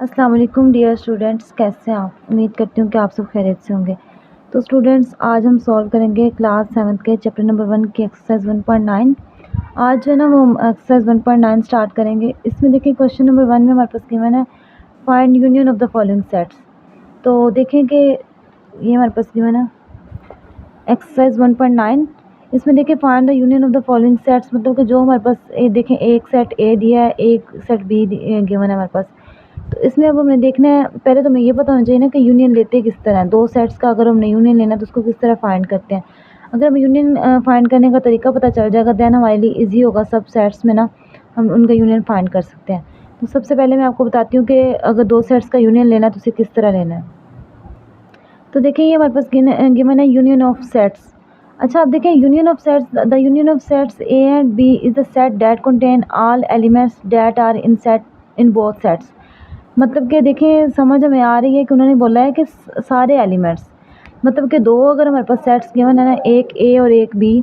अस्सलाम वालेकुम dear students, कैसे हैं आप। उम्मीद करती हूँ कि आप सब खैरियत से होंगे। तो स्टूडेंट्स, आज हम सॉल्व करेंगे क्लास 7 के चैप्टर नंबर 1 की एक्सरसाइज 1.9। आज जो है ना वो हम एक्सरसाइज 1.9 स्टार्ट करेंगे। इसमें देखिए क्वेश्चन नंबर 1 में हमारे पास गिवन है find union of the following sets. तो देखें कि ये हमारे पास गिवन है एक्सरसाइज 1.9। इसमें देखिए find the union of the following sets, मतलब कि जो हमारे पास देखें एक सेट ए दिया है, एक सेट बी गिवन है हमारे पास। तो इसमें अब हमने देखना है, पहले तो हमें ये पता होना चाहिए ना कि यूनियन लेते किस तरह हैं। दो सेट्स का अगर हमने यूनियन लेना है तो उसको किस तरह फाइंड करते हैं। अगर हमें यूनियन फाइंड करने का तरीका पता चल जाएगा दैन हमारे लिए ईजी होगा, सब सेट्स में ना हम उनका यूनियन फाइंड कर सकते हैं। तो सबसे पहले मैं आपको बताती हूँ कि अगर दो सेट्स का यूनियन लेना है तो उसे किस तरह लेना है। तो देखिए ये हमारे पास गिवन है यूनियन ऑफ सेट्स। अच्छा, आप देखें union of sets, the union of sets A and B is the set that contain all elements that are in both sets. मतलब कि देखिए समझ में आ रही है कि उन्होंने बोला है कि सारे एलिमेंट्स, मतलब कि दो अगर हमारे पास सेट्स गिवन है ना, एक ए और एक बी,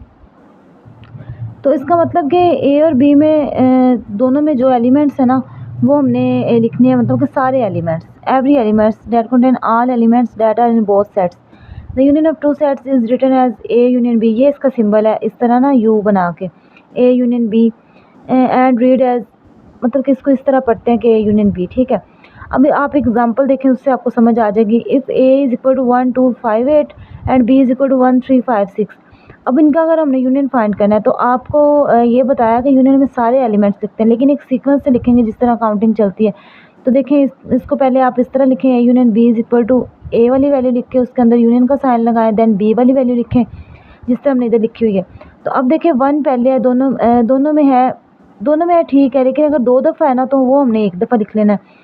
तो इसका मतलब कि ए और बी में दोनों में जो एलिमेंट्स है ना वो हमने लिखने हैं, मतलब कि सारे elements, every elements that contain all elements that are in both sets. The union of two sets is written as A union B. ये इसका सिंबल है इस तरह ना, यू बना के, A union B and read as, मतलब कि इसको इस तरह पढ़ते हैं कि ए यूनियन बी। ठीक है, अब आप एग्जांपल देखें, उससे आपको समझ आ जाएगी। If A is equal to 1 2 5 8 and B is equal to 1 3 5 6। अब इनका अगर हमने यूनियन फाइंड करना है तो आपको ये बताया कि यूनियन में सारे एलिमेंट्स लिखते हैं, लेकिन एक सीक्वेंस से लिखेंगे जिस तरह काउंटिंग चलती है। तो देखें इसको पहले आप इस तरह लिखें, union B is equal to A वाली वैल्यू लिख के उसके अंदर यूनियन का साइन लगाएं, देन बी वाली वैल्यू लिखें जिस तरह हमने इधर लिखी हुई है। तो अब देखें 1 पहले है, दोनों में है ठीक है, लेकिन अगर दो दफ़ा है ना तो वो हमने एक दफ़ा लिख लेना है।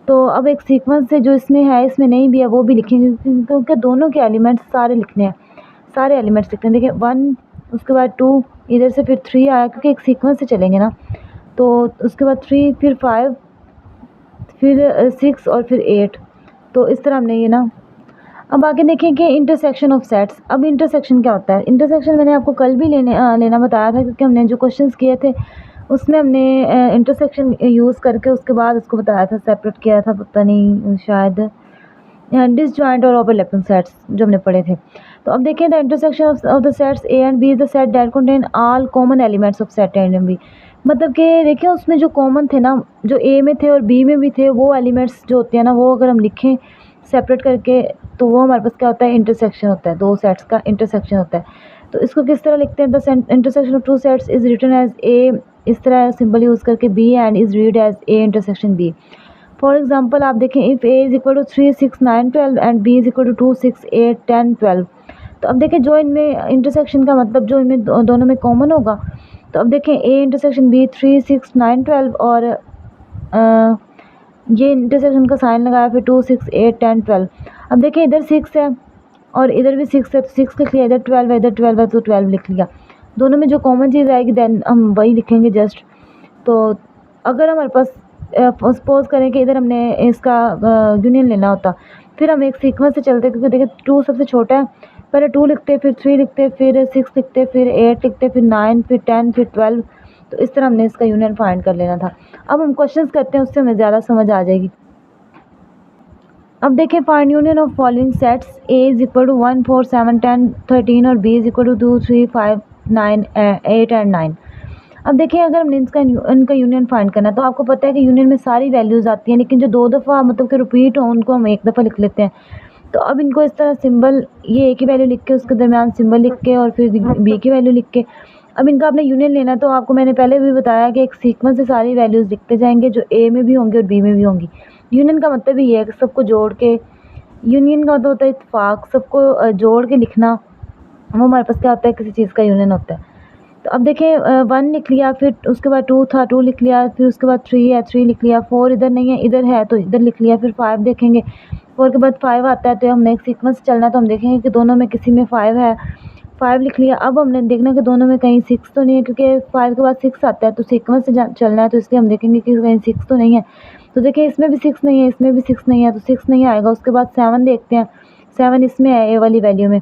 तो अब एक सीक्वेंस से जो इसमें है इसमें नहीं भी है वो भी लिखेंगे, क्योंकि दोनों के एलिमेंट्स सारे लिखने हैं, सारे एलिमेंट्स लिखते हैं। देखिए 1, उसके बाद 2, इधर से फिर 3 आया, क्योंकि एक सीक्वेंस से चलेंगे ना। तो उसके बाद 3, फिर 5, फिर 6 और फिर 8। तो इस तरह हमने ये ना। अब आगे देखें कि इंटरसेक्शन ऑफ सेट्स। अब इंटरसेक्शन क्या होता है? इंटरसेक्शन मैंने आपको कल भी लेना बताया था, क्योंकि हमने जो क्वेश्चंस किए थे उसमें हमने इंटरसेक्शन यूज़ करके उसके बाद उसको बताया था, सेपरेट किया था, पता नहीं शायद डिसजॉइंट और ओवरलैपिंग सेट्स जो हमने पढ़े थे। तो अब देखें the intersection of the sets A and B is the set that contain all common elements of set A and B. मतलब कि देखिए उसमें जो कॉमन थे ना, जो ए में थे और बी में भी थे, वो एलिमेंट्स जो होते हैं ना वो अगर हम लिखें सेपरेट करके तो वो हमारे पास क्या होता है, इंटरसेक्शन होता है, दो सेट्स का इंटरसेक्शन होता है। तो इसको किस तरह लिखते हैं? The intersection of two sets is written as A, इस तरह सिंबल यूज़ करके, B and is read as A intersection B. For example आप देखें, if A is equal to 3 6 9 12 and B is equal to 2 6 8 10 12। तो अब देखें जो इनमें इंटरसेक्शन का मतलब जो इनमें दोनों में कॉमन होगा। तो अब देखें ए इंटरसेक्शन बी 3 6 9 12 और ये इंटरसेक्शन का साइन लगाया, फिर 2 6 8 10 12। अब देखें इधर 6 है और इधर भी 6 है, तो 6 लिख लिया, इधर 12 है, इधर 12 है, तो 12 लिख लिया। दोनों में जो कॉमन चीज़ आएगी देन हम वही लिखेंगे जस्ट। तो अगर हमारे पास सपोज करें कि इधर हमने इसका यूनियन लेना होता, फिर हम एक सीक्वेंस से चलते, क्योंकि देखिए 2 सबसे छोटा है, पहले 2 लिखते, फिर 3 लिखते, फिर 6 लिखते, फिर 8 लिखते, फिर 9, फिर 10, फिर 12। तो इस तरह हमने इसका यूनियन फाइंड कर लेना था। अब हम क्वेश्चंस करते हैं, उससे हमें ज़्यादा समझ आ जाएगी। अब देखें find union of following sets, A is equal to 1 4 7 10 13 और B is equal to 2 3 5 9 8 and 9। अब देखिए अगर हमने इनका यूनियन फाइंड करना है तो आपको पता है कि यूनियन में सारी वैल्यूज़ आती हैं, लेकिन जो दो दफ़ा मतलब कि रिपीट हो उनको हम एक दफ़ा लिख लेते हैं। तो अब इनको इस तरह सिंबल, ये ए की वैल्यू लिख के उसके दरमियान सिंबल लिख के और फिर बी की वैल्यू लिख के, अब इनका आपने यूनियन लेना है। तो आपको मैंने पहले भी बताया कि एक सीक्वेंस से सारी वैल्यूज़ लिखते जाएंगे जो ए में भी होंगी और बी में भी होंगी। यूनियन का मतलब ही है कि सबको जोड़ के, यूनियन का मतलब होता है इत्तेफाक, सबको जोड़ के लिखना, वो हमारे पास क्या होता है, किसी चीज़ का यूनियन होता है। तो अब देखें 1 लिख लिया, फिर उसके बाद 2 था, 2 लिख लिया, फिर उसके बाद 3 है, 3 लिख लिया, 4 इधर नहीं है, इधर है तो इधर लिख लिया, फिर 5 देखेंगे, 4 के बाद 5 आता है, तो हमने एक सीक्वेंस चलना है, तो हम देखेंगे कि दोनों में किसी में 5 है, 5 लिख लिया। अब हमने देखना कि दोनों में कहीं 6 तो नहीं है, क्योंकि 5 के बाद 6 आता है, तो सीक्वेंस से चलना है, तो इसलिए हम देखेंगे कि कहीं 6 तो नहीं है। तो देखिए इसमें भी 6 नहीं है, इसमें भी 6 नहीं है, तो 6 नहीं आएगा। उसके बाद 7 देखते हैं, 7 इसमें है ए वाली वैल्यू में,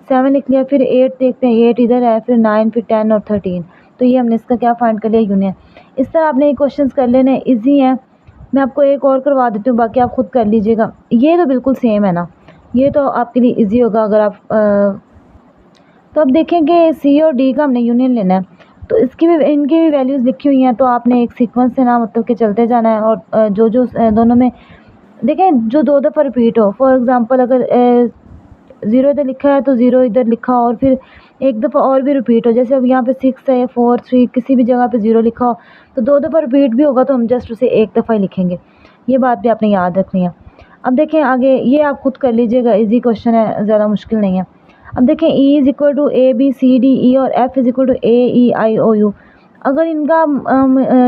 7 लिख लिया, फिर 8 देखते हैं, 8 इधर है, फिर 9, फिर 10 और 13। तो ये हमने इसका क्या फाइंड कर लिया, यूनियन। इस तरह आपने ये क्वेश्चंस कर लेने, इजी हैं। मैं आपको एक और करवा देती हूँ, बाकी आप खुद कर लीजिएगा। ये तो बिल्कुल सेम है ना, ये तो आपके लिए इजी होगा अगर आप तो अब देखें कि सी और डी का हमने यूनियन लेना है, तो इसकी भी इनकी भी वैल्यूज़ लिखी हुई हैं, तो आपने एक सीक्वेंस से ना मतलब कि चलते जाना है और जो जो दोनों में देखें जो दो दफ़ा रिपीट हो। फॉर एग्ज़ाम्पल अगर 0 इधर लिखा है तो 0 इधर लिखा हो और फिर एक दफ़ा और भी रिपीट हो, जैसे अब यहाँ पे 6 है, 4, 3 किसी भी जगह पे 0 लिखा हो तो 2 दफ़ा रिपीट भी होगा तो हम जस्ट उसे एक दफ़ा ही लिखेंगे। ये बात भी आपने याद रखनी है। अब देखें आगे, ये आप खुद कर लीजिएगा, ईजी क्वेश्चन है, ज़्यादा मुश्किल नहीं है। अब देखें E is equal to A B C D E और F is equal to A E I O U। अगर इनका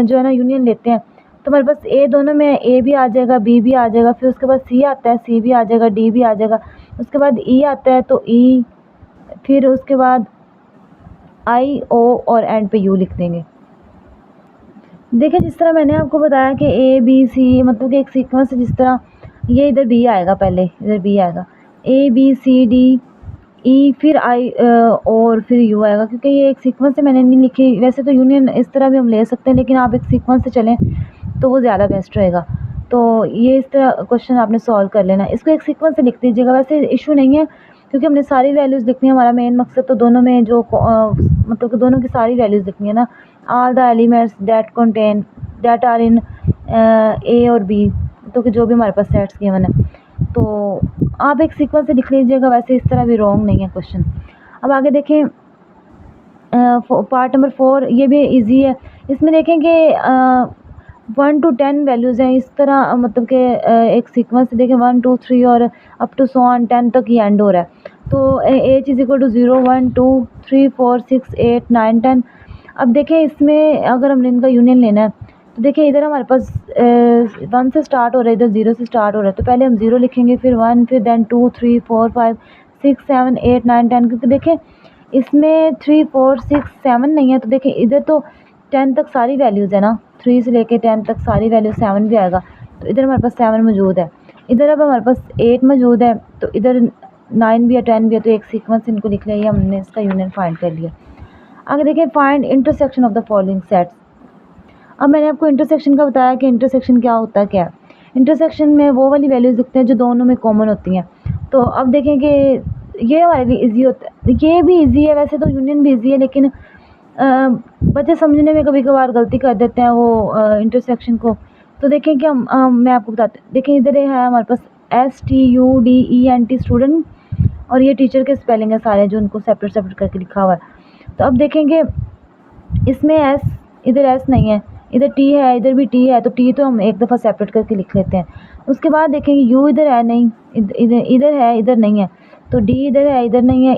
जो है ना यूनियन लेते हैं तो हमारे पास A दोनों में A भी आ जाएगा, B भी आ जाएगा, फिर उसके बाद C आता है, C भी आ जाएगा, D भी आ जाएगा, उसके बाद E आता है तो E, फिर उसके बाद I O और एंड पे U लिख देंगे। देखिए जिस तरह मैंने आपको बताया कि A B C मतलब कि एक सीक्वेंस है, जिस तरह ये इधर B आएगा, पहले इधर B आएगा, A B C D E फिर I और फिर U आएगा, क्योंकि ये एक सीक्वेंस से मैंने नहीं लिखी। वैसे तो यूनियन इस तरह भी हम ले सकते हैं, लेकिन आप एक सीक्वेंस से चलें तो वो ज़्यादा बेस्ट रहेगा। तो ये इस तरह क्वेश्चन आपने सॉल्व कर लेना। इसको एक सीक्वेंस से लिख दीजिएगा, वैसे इशू नहीं है क्योंकि हमने सारी वैल्यूज़ लिखनी है। हमारा मेन मकसद तो दोनों में जो मतलब कि दोनों की सारी वैल्यूज़ लिखनी है ना, all the elements that are in A और B, तो कि जो भी हमारे पास सेट्स गिवन है, तो आप एक सीक्वेंस से लिख लीजिएगा। वैसे इस तरह भी रॉन्ग नहीं है क्वेश्चन। अब आगे देखें पार्ट नंबर 4, ये भी इजी है। इसमें देखें कि 1 to 10 वैल्यूज़ हैं, इस तरह मतलब कि एक सीक्वेंस से देखें 1 2 3 और अप टू सो ऑन 10 तक ही एंड हो रहा है। तो H इज़ इक्वल टू 0 1 2 3 4 6 8 9 10। अब देखें इसमें अगर हमने इनका यूनियन लेना है तो देखिए इधर हमारे पास 1 से स्टार्ट हो रहा है, इधर 0 से स्टार्ट हो रहा है, तो पहले हम 0 लिखेंगे, फिर 1, फिर देन 2 3 4 5 6 7 8 9 10, क्योंकि देखें इसमें 3 4 6 7 नहीं है, तो देखिए इधर तो 10 तक सारी वैल्यूज़ है ना, 3 से लेके 10 तक सारी वैल्यू, 7 भी आएगा, तो इधर हमारे पास 7 मौजूद है। इधर अब हमारे पास 8 मौजूद है, तो इधर 9 भी है, 10 भी है, तो एक सीक्वेंस इनको लिख लिया, हमने इसका यूनियन फाइंड कर लिया। आगे देखिए find intersection of the following sets. अब मैंने आपको इंटरसेक्शन का बताया कि इंटरसेक्शन क्या होता है। क्या इंटरसेक्शन में वो वाली वैल्यूज़ दिखते हैं जो दोनों में कॉमन होती हैं। तो अब देखें कि ये हमारे लिए इजी होता है, ये भी इजी है, वैसे तो यूनियन भी इजी है, लेकिन बच्चे समझने में कभी कभार गलती कर देते हैं वो इंटरसेक्शन को। तो देखें कि मैं आपको बताती हूँ। देखें इधर है हमारे पास STUDENT स्टूडेंट, और ये टीचर के स्पेलिंग है सारे जो उनको सेपरेट सेपरेट करके लिखा हुआ है। तो अब देखेंगे इसमें S, इधर S नहीं है, इधर T है, इधर भी T है, तो T तो हम एक दफ़ा सेपरेट करके लिख लेते हैं। उसके बाद देखेंगे U इधर है नहीं, इधर है, इधर नहीं है, तो D इधर है, इधर नहीं है,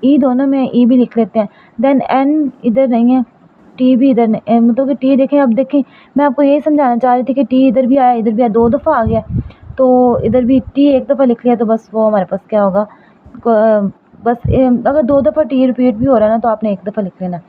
E दोनों में E भी लिख लेते हैं। देन N इधर नहीं है, T भी इधर नहीं, मतलब कि T देखें, अब देखें मैं आपको यही समझाना चाह रही थी कि T इधर भी आया, इधर भी आया, 2 दफ़ा आ गया, तो इधर भी T एक दफ़ा लिख लिया, तो बस वो हमारे पास क्या होगा, बस अगर 2 दफ़ा T रिपीट भी हो रहा है ना तो आपने एक दफ़ा लिख लेना।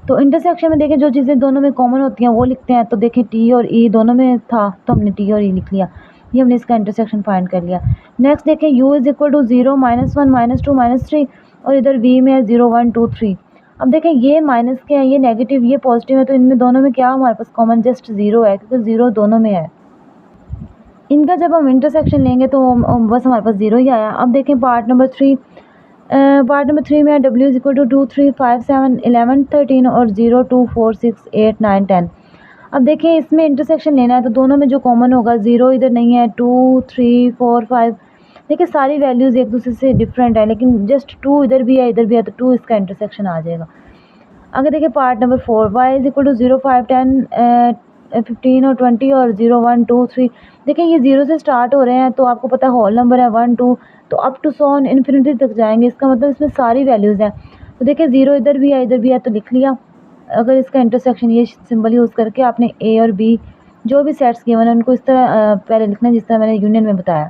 तो इंटरसेक्शन में देखें जो चीज़ें दोनों में कॉमन होती हैं वो लिखते हैं। तो देखें T और E दोनों में था, तो हमने T और E लिख लिया, ये हमने इसका इंटरसेक्शन फाइंड कर लिया। नेक्स्ट देखें U इज़ इक्वल टू 0 -1 -2 -3, और इधर V में है 0 1 2 3। अब देखें ये माइनस के हैं, ये नेगेटिव, ये पॉजिटिव है, तो इनमें दोनों में क्या हमारे पास कॉमन, जस्ट 0 है, क्योंकि 0 दोनों में है। इनका जब हम इंटरसेक्शन लेंगे तो बस हमारे पास 0 ही आया। अब देखें पार्ट नंबर 3। पार्ट नंबर 3 में W इज़ इक्वल टू 2 3 5 7 11 13 और 0 2 4 6 8 9 10। अब देखिए इसमें इंटरसेक्शन लेना है तो दोनों में जो कॉमन होगा, 0 इधर नहीं है, 2 3 4 5, देखिए सारी वैल्यूज़ एक दूसरे से डिफरेंट है, लेकिन जस्ट 2 इधर भी है, इधर भी है, तो 2 इसका इंटरसेक्शन आ जाएगा। आगे देखिए part number 4। Y is equal to 0 5 10 15 और 20 और 0 1 2 3। देखिए ये 0 से स्टार्ट हो रहे हैं, तो आपको पता है होल नंबर है 1 2, तो up to so on infinity तक जाएंगे, इसका मतलब इसमें सारी वैल्यूज़ हैं। तो देखिए 0 इधर भी है, इधर भी है, तो लिख लिया। अगर इसका इंटरसेक्शन ये सिंबल यूज़ करके आपने A और B जो भी सेट्स गिवन है उनको इस तरह पहले लिखना है जिस तरह मैंने यूनियन में बताया।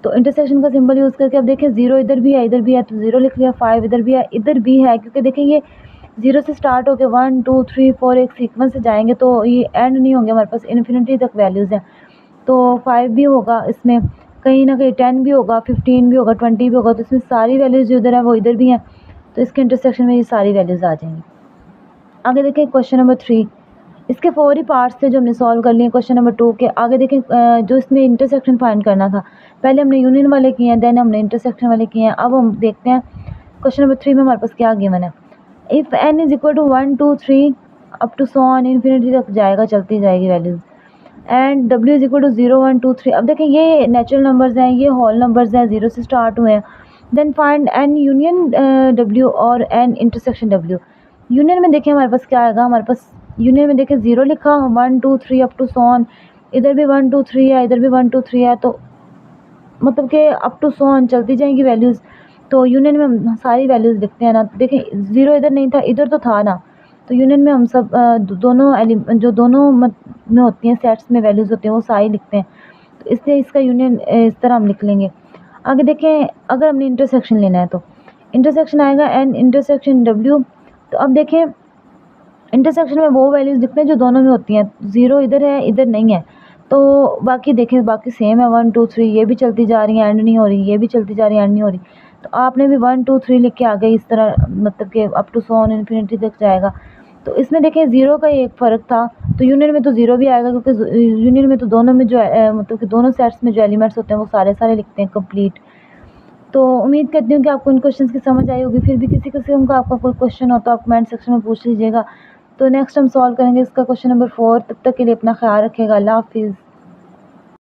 तो इंटरसेक्शन का सिंबल यूज़ करके अब देखिए 0 इधर भी है, इधर भी है, तो 0 लिख लिया, 5 इधर भी है, इधर भी है, क्योंकि देखिए ये 0 से स्टार्ट होकर 1 2 3 4 एक सीक्वेंस से जाएंगे, तो ये एंड नहीं होंगे, हमारे पास इन्फिनिटी तक वैल्यूज़ हैं। तो 5 भी होगा, इसमें कहीं ना कहीं 10 भी होगा, 15 भी होगा, 20 भी होगा, तो इसमें सारी वैल्यूज़ जो इधर है वो इधर भी हैं, तो इसके इंटरसेक्शन में ये सारी वैल्यूज़ आ जाएंगी। आगे देखिए क्वेश्चन नंबर 3। इसके 4 ही पार्ट्स थे जो हमने सॉल्व कर लिए क्वेश्चन नंबर 2 के। आगे देखें जो इसमें इंटरसेक्शन फाइंड करना था, पहले हमने यूनियन वाले किए हैं, देन हमने इंटरसेक्शन वाले किए हैं। अब हम देखते हैं क्वेश्चन नंबर 3 में हमारे पास क्या गिवन है। If n is equal to 1 2 3 up to so on infinity तक जाएगा, चलती जाएगी values, and w is equal to 0 1 2 3। अब देखें ये नेचुरल नंबर्स हैं, ये होल नंबर्स हैं, 0 से स्टार्ट हुए हैं। Then find n union w और n इंटरसेक्शन w। यूनियन में देखें हमारे पास क्या आएगा, हमारे पास यूनियन में देखें 0 लिखा, 1 2 3 अप टू सो ऑन, इधर भी 1 2 3 है, इधर भी 1 2 3 है, तो मतलब कि अप टू सो ऑन चलती जाएंगी वैल्यूज़। तो यूनियन में हम सारी वैल्यूज़ लिखते हैं ना, देखें 0 इधर नहीं था, इधर तो था ना, तो यूनियन में हम सब दोनों जो दोनों में होती हैं सेट्स में वैल्यूज़ होती हैं वो सारी लिखते हैं, तो इसलिए इसका यूनियन इस तरह हम लिख लेंगे। आगे देखें अगर हमने इंटरसेक्शन लेना है तो इंटरसेक्शन आएगा n इंटरसेक्शन w। तो अब देखें इंटरसेक्शन में वो वैल्यूज़ लिखते हैं जो दोनों में होती हैं, 0 इधर है, इधर नहीं है, तो बाकी देखें बाकी सेम है, 1 2 3 ये भी चलती जा रही है, एंड नहीं हो रही, ये भी चलती जा रही है, एंड नहीं हो रही, तो आपने भी 1 2 3 लिख के आ गए इस तरह, मतलब कि up to so on infinity तक जाएगा। तो इसमें देखें 0 का एक फ़र्क था, तो यूनियन में तो 0 भी आएगा, क्योंकि यूनियन में तो दोनों में जो मतलब कि दोनों सेट्स में जो एलिमेंट्स होते हैं वो सारे लिखते हैं कंप्लीट। तो उम्मीद करती हूँ कि आपको इन क्वेश्चंस की समझ आई होगी। फिर भी किसी किस्म का आपका कोई क्वेश्चन हो तो आप कमेंट सेक्शन में पूछ लीजिएगा। तो नेक्स्ट हम सॉल्व करेंगे इसका क्वेश्चन नंबर 4। तब तक के लिए अपना ख्याल रखिएगा। अल्लाह हाफिज़।